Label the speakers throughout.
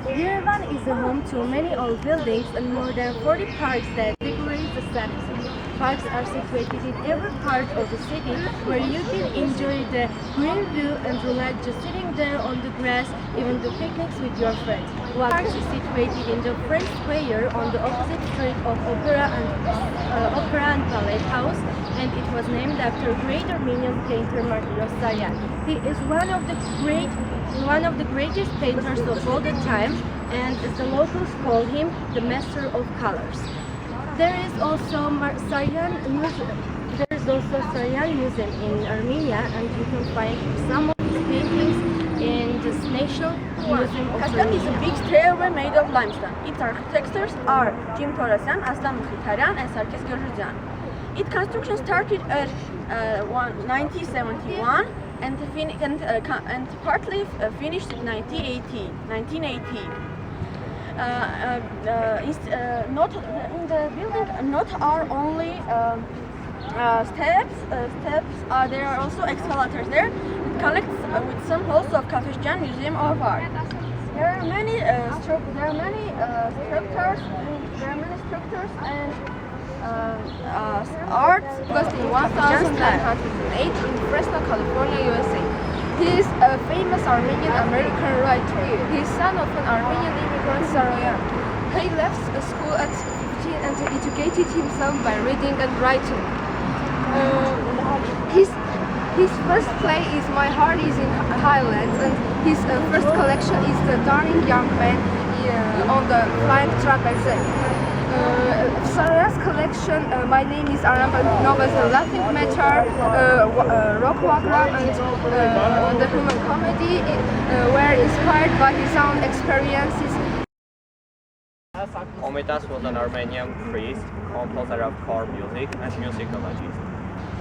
Speaker 1: Yerevan is home to many old buildings and more than 40 parks that decorate the city. Parks are situated in every part of the city where you can enjoy the green view and relax just sitting there on the grass, even do picnics with your friends. While park is situated in the French Square on the opposite street of Opera and Ballet House, and it was named after great Armenian painter Martyros Saryan. He is one of the greatest painters of all the time, and as the locals call him, the master of colors. There is also Saryan Museum in Armenia, and you can find some of his paintings in the National Museum of
Speaker 2: Kashtan is
Speaker 1: Armenia.
Speaker 2: a big stairway made of limestone. Its architects are Jim Torosyan, Aslan Mkhitaryan, and Sarkis Gyorgyan. Its construction started at 1971 and partly finished in 1980. Not in the building. Not are only steps. There are also excavators there. It connects with some halls of Kafesjan Museum of Art. There are many structures. And art.
Speaker 3: Was in 1908 in Fresno, California, USA. He is a famous Armenian-American writer. He is son of an Armenian immigrant Saroyan. He left school at 15 and educated himself by reading and writing. His first play is My Heart is in Highlands, and his first collection is The Darling Young Man on the Flying Trapeze. Sarah's collection, My Name is Aramba novels, The Laughing Matter, Rock Wagram, and The Human Comedy were inspired by his own experiences.
Speaker 4: Komitas was an Armenian priest, composer of choral music, and musicologist.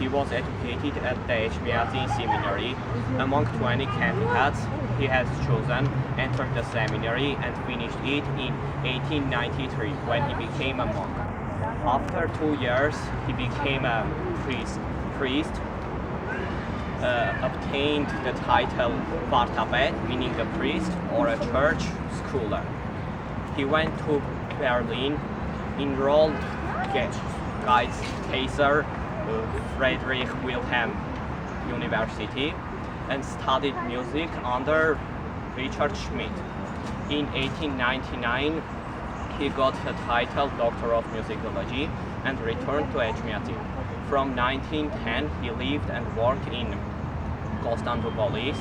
Speaker 4: He was educated at the Echmiadzin Seminary. Among 20 candidates he has chosen, entered the seminary and finished it in 1893 when he became a monk. After 2 years, he became a priest, obtained the title Vartabet, meaning a priest or a church scholar. He went to Berlin, enrolled Kaiser Friedrich Wilhelm University, and studied music under Richard Schmidt. In 1899, he got the title Doctor of Musicology and returned to Echmiadzin. From 1910, he lived and worked in Constantinople.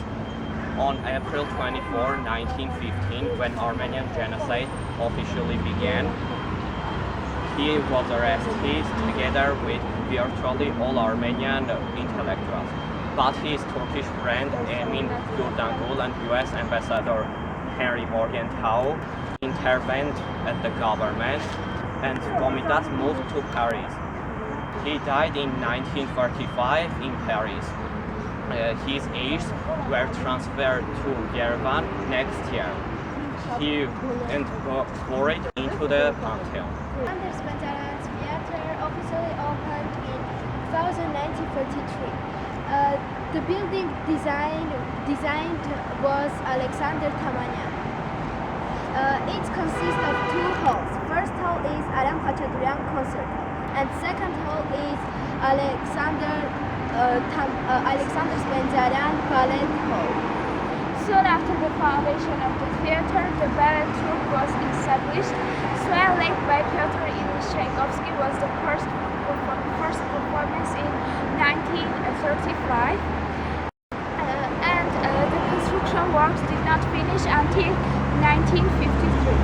Speaker 4: On April 24, 1915, when Armenian genocide officially began, he was arrested together with virtually all Armenian intellectuals. But his Turkish friend Emin Gurdangul and US Ambassador Henry Morgenthau intervened at the government, and Komitas moved to Paris. He died in 1945 in Paris. His ashes were transferred to Yerevan next year. He and buried into the Pantheon.
Speaker 5: Anders Benjamin's theater officially opened in 1933. The building designed was Alexander Tamanyan. It consists of two halls. First hall is Aram Khachaturian Concert Hall, and second hall is Alexander Spenceryan Ballet Hall.
Speaker 6: Soon after the foundation of the theater, the ballet troupe was established. Swan led by Pyotr Ilyich Tchaikovsky was the first performance in 1935, and the construction works did not finish until 1953.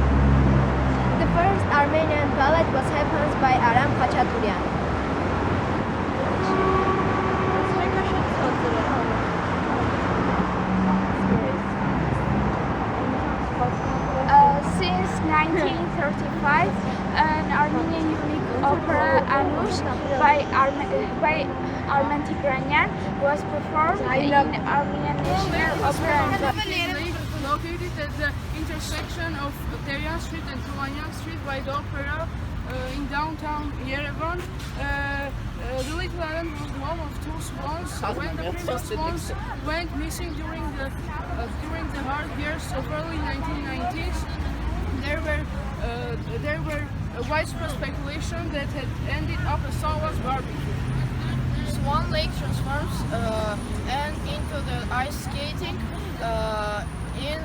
Speaker 5: The first Armenian ballet was happened by Aram Khachaturian.
Speaker 6: Since 1935, an Armenian unique opera Anush by Armen Tigranyan was performed in Armenian National Opera and
Speaker 7: located at the intersection of Devyan Street and Tumanyan Street by the Opera in downtown Yerevan. The little island was one of two swans. When the previous swans went missing during the hard years of early 1990s, there were widespread speculation that had ended up as someone's barbecue.
Speaker 2: Swan Lake transforms and into the ice skating in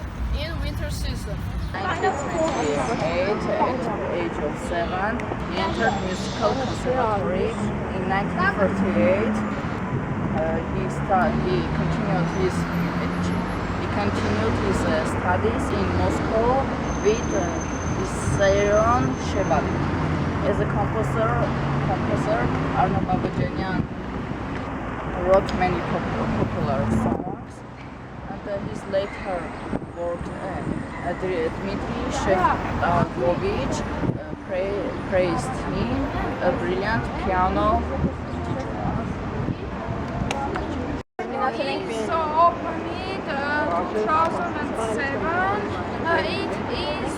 Speaker 2: winter season.
Speaker 8: 1928, at the age of 7, he entered musical conservatory. In 1948, he continued his studies in Moscow with Vissarion Shebali. As a composer, Arno Babajanyan wrote many popular songs, and his later work Dmitry Shostakovich praised him a brilliant piano
Speaker 6: So opening 2007, it is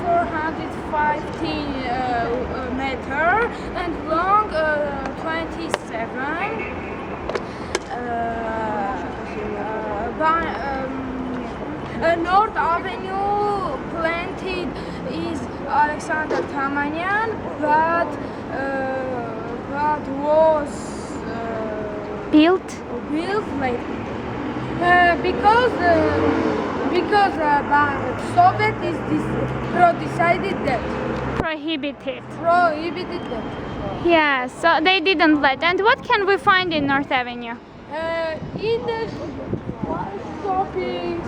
Speaker 6: 415 meter and long 27. North Avenue planted is Alexander Tamanyan, but was
Speaker 9: Built?
Speaker 6: later. Because Soviet decided that
Speaker 9: Prohibited.
Speaker 6: prohibited that.
Speaker 9: Yeah, so they didn't let. And what can we find in North Avenue?
Speaker 6: In the shoppings,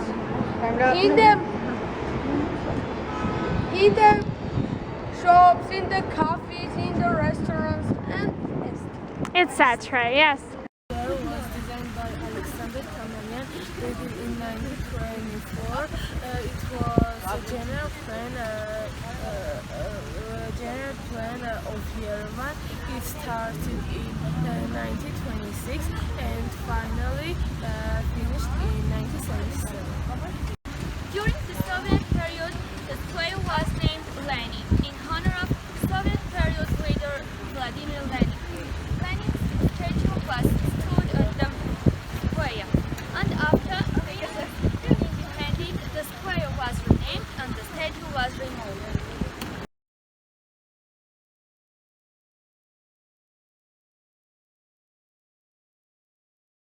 Speaker 6: in the shops, in the cafes, in the restaurants, and
Speaker 9: Etc. Yes.
Speaker 1: Was designed by Alexander Tamanyan, dated in 1924. It was a general plan of Yerevan. It started in 1926 and finally finished in 1977.